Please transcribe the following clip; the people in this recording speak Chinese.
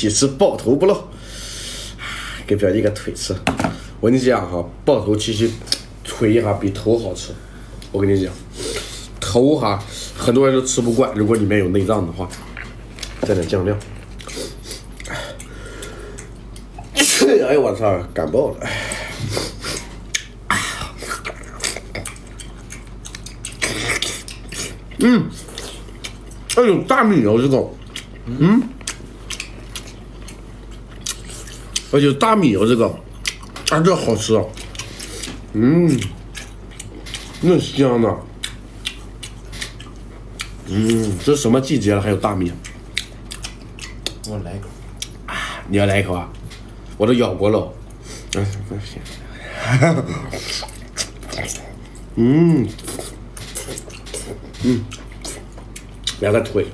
起吃爆头不漏，给表弟个腿吃。我跟你讲哈，爆头其实腿一下比头好吃。我跟你讲，头哈很多人都吃不惯，如果里面有内脏的话，再点酱料。哎呦我操，感爆了！哎呦大米哦这个，而且大米哦这个，啊这好吃啊，那香呢，这什么季节了还有大米？我来一口。你要来一口啊？我都咬过了。来个腿。